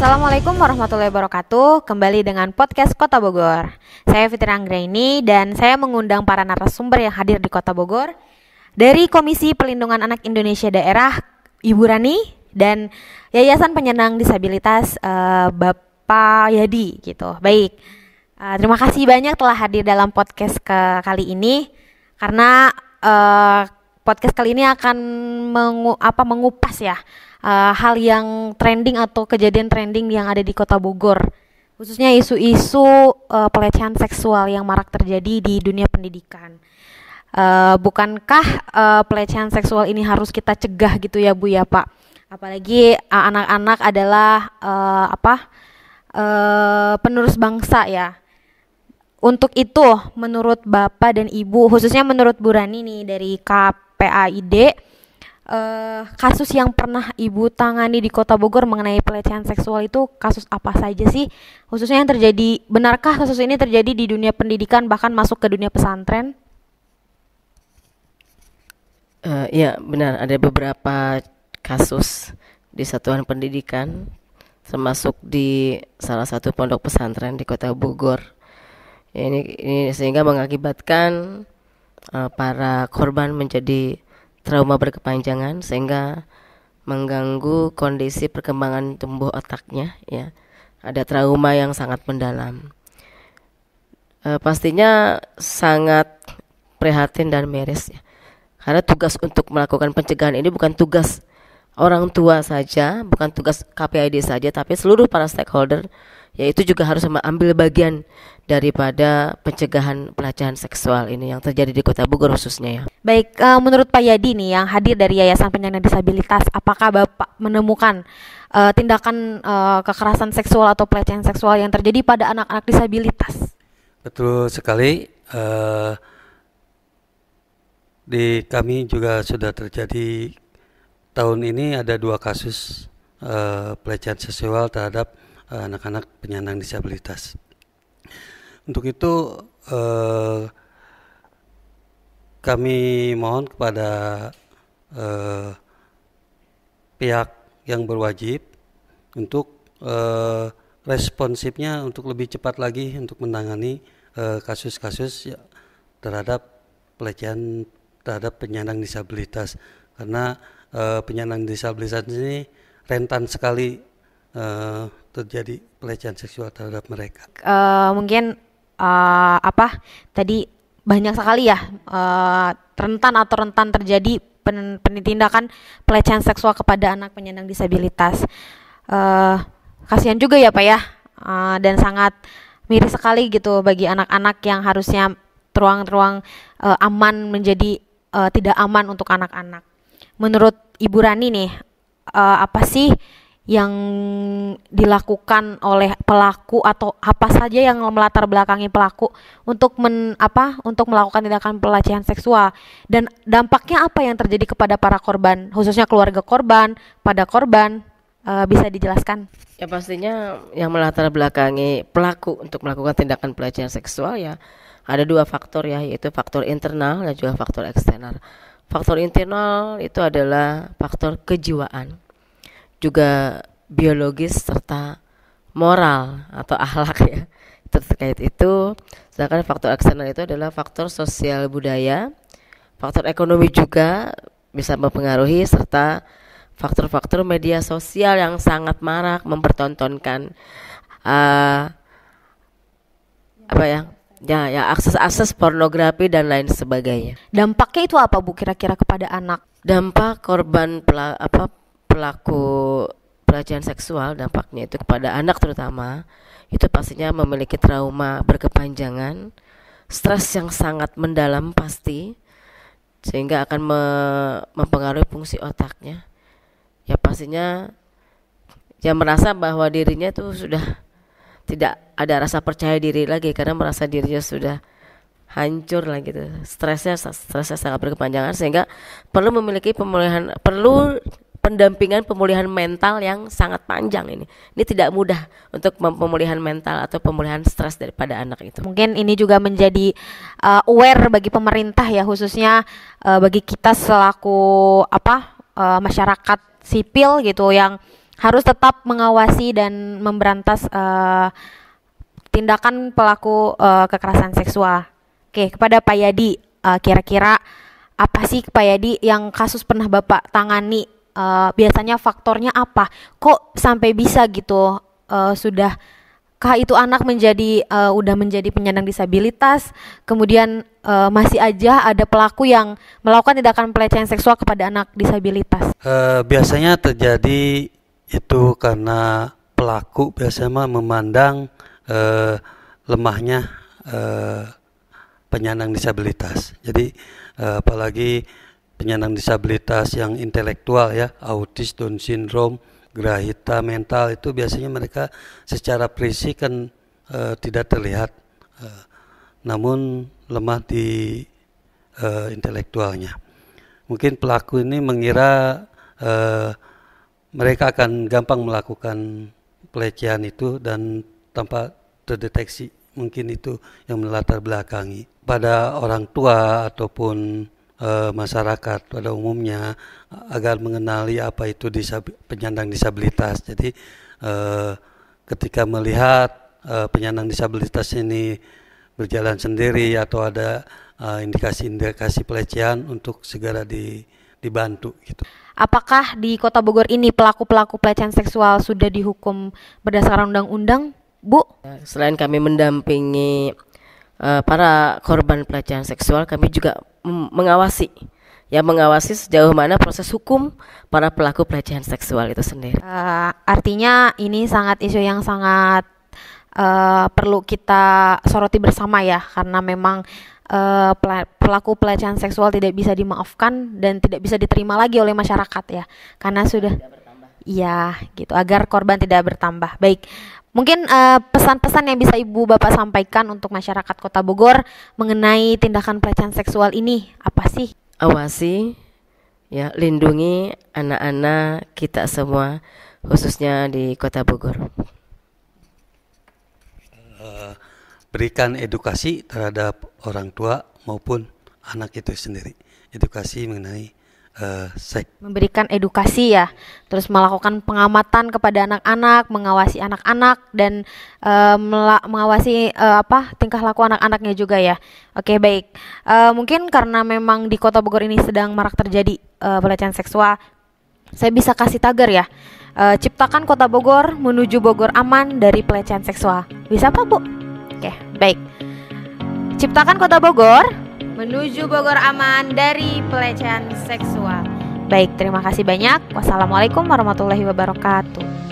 Assalamualaikum warahmatullahi wabarakatuh. Kembali dengan podcast Kota Bogor. Saya Fitri Anggraini dan saya mengundang para narasumber yang hadir di Kota Bogor dari Komisi Pelindungan Anak Indonesia Daerah, Ibu Rani, dan Yayasan Penyandang Disabilitas Bapak Yadi gitu. Baik. Terima kasih banyak telah hadir dalam podcast kali ini karena podcast kali ini akan mengupas ya hal yang trending atau kejadian trending yang ada di Kota Bogor, khususnya isu-isu pelecehan seksual yang marak terjadi di dunia pendidikan. Bukankah pelecehan seksual ini harus kita cegah gitu ya Bu ya Pak? Apalagi anak-anak adalah penerus bangsa ya. Untuk itu menurut Bapak dan Ibu, khususnya menurut Bu Rani nih dari KPAID, kasus yang pernah Ibu tangani di Kota Bogor mengenai pelecehan seksual itu kasus apa saja sih? Khususnya yang terjadi, benarkah kasus ini terjadi di dunia pendidikan bahkan masuk ke dunia pesantren? Ya benar, ada beberapa kasus di satuan pendidikan, termasuk di salah satu pondok pesantren di Kota Bogor. Ini sehingga mengakibatkan para korban menjadi trauma berkepanjangan sehingga mengganggu kondisi perkembangan tumbuh otaknya ya. Ada trauma yang sangat mendalam. Pastinya sangat prihatin dan miris ya. Karena tugas untuk melakukan pencegahan ini bukan tugas orang tua saja, bukan tugas KPID saja, tapi seluruh para stakeholder, yaitu juga harus mengambil bagian daripada pencegahan pelecehan seksual ini yang terjadi di Kota Bogor khususnya ya. Baik, menurut Pak Yadi nih yang hadir dari Yayasan Penyandang Disabilitas, apakah Bapak menemukan tindakan kekerasan seksual atau pelecehan seksual yang terjadi pada anak-anak disabilitas? Betul sekali. Di kami juga sudah terjadi tahun ini ada 2 kasus pelecehan seksual terhadap anak-anak penyandang disabilitas. Untuk itu kami mohon kepada pihak yang berwajib untuk responsifnya untuk lebih cepat lagi untuk menangani kasus-kasus terhadap pelecehan terhadap penyandang disabilitas, karena penyandang disabilitas ini rentan sekali terjadi pelecehan seksual terhadap mereka. Mungkin tadi banyak sekali ya rentan terjadi tindakan pelecehan seksual kepada anak penyandang disabilitas. Kasihan juga ya Pak ya, dan sangat miris sekali gitu bagi anak-anak yang harusnya ruang-ruang aman menjadi tidak aman untuk anak-anak. Menurut Ibu Rani nih, apa sih yang dilakukan oleh pelaku atau apa saja yang melatar belakangi pelaku untuk melakukan tindakan pelecehan seksual, dan dampaknya apa yang terjadi kepada para korban, khususnya keluarga korban, pada korban, bisa dijelaskan? Ya pastinya yang melatar belakangi pelaku untuk melakukan tindakan pelecehan seksual ya ada 2 faktor ya, yaitu faktor internal dan juga faktor eksternal. Faktor internal itu adalah faktor kejiwaan, juga biologis serta moral atau akhlak ya, itu terkait itu. Sedangkan faktor eksternal itu adalah faktor sosial budaya, faktor ekonomi juga bisa mempengaruhi, serta faktor-faktor media sosial yang sangat marak mempertontonkan akses pornografi dan lain sebagainya. Dampaknya itu apa Bu kira-kira kepada anak? Dampak korban pelaku pelecehan seksual, dampaknya itu kepada anak terutama itu pastinya memiliki trauma berkepanjangan, stres yang sangat mendalam pasti, sehingga akan mempengaruhi fungsi otaknya. Ya pastinya dia merasa bahwa dirinya itu sudah tidak ada rasa percaya diri lagi karena merasa dirinya sudah hancur lah gitu. Stresnya sangat berkepanjangan sehingga perlu pendampingan pemulihan mental yang sangat panjang ini. Ini tidak mudah untuk pemulihan mental atau pemulihan stres daripada anak itu. Mungkin ini juga menjadi aware bagi pemerintah ya, khususnya bagi kita selaku masyarakat sipil gitu yang harus tetap mengawasi dan memberantas tindakan pelaku kekerasan seksual. Oke, kepada Pak Yadi, kira-kira apa sih Pak Yadi yang kasus pernah Bapak tangani? Biasanya faktornya apa? Kok sampai bisa gitu? Sudahkah itu anak udah menjadi penyandang disabilitas, kemudian masih aja ada pelaku yang melakukan tindakan pelecehan seksual kepada anak disabilitas? Biasanya terjadi itu karena pelaku biasanya memandang lemahnya penyandang disabilitas. Jadi apalagi penyandang disabilitas yang intelektual ya, autis, Down syndrome, grahita mental, itu biasanya mereka secara fisik kan tidak terlihat, namun lemah di intelektualnya. Mungkin pelaku ini mengira mereka akan gampang melakukan pelecehan itu dan tanpa terdeteksi. Mungkin itu yang melatar belakangi. Pada orang tua ataupun masyarakat pada umumnya agar mengenali apa itu penyandang disabilitas. Jadi ketika melihat penyandang disabilitas ini berjalan sendiri atau ada indikasi-indikasi pelecehan, untuk segera dibantu gitu. Apakah di Kota Bogor ini pelaku-pelaku pelecehan seksual sudah dihukum berdasarkan undang-undang, Bu? Selain kami mendampingi para korban pelecehan seksual, kami juga mengawasi sejauh mana proses hukum para pelaku pelecehan seksual itu sendiri. Artinya ini isu yang sangat perlu kita soroti bersama ya, karena memang pelaku pelecehan seksual tidak bisa dimaafkan dan tidak bisa diterima lagi oleh masyarakat ya, karena sudah iya gitu, agar korban tidak bertambah. Baik, mungkin pesan-pesan yang bisa Ibu Bapak sampaikan untuk masyarakat Kota Bogor mengenai tindakan pelecehan seksual ini apa sih? Awasi ya, lindungi anak-anak kita semua, khususnya di Kota Bogor. Berikan edukasi terhadap orang tua maupun anak itu sendiri, edukasi mengenai seks. Memberikan edukasi ya, terus melakukan pengamatan kepada anak-anak, mengawasi anak-anak dan mengawasi tingkah laku anak-anaknya juga ya. Oke, baik. Mungkin karena memang di Kota Bogor ini sedang marak terjadi pelecehan seksual, saya bisa kasih tagar ya. Ciptakan Kota Bogor menuju Bogor aman dari pelecehan seksual. Bisa apa, Bu? Oke, baik. Ciptakan Kota Bogor menuju Bogor aman dari pelecehan seksual. Baik, terima kasih banyak. Wassalamualaikum warahmatullahi wabarakatuh.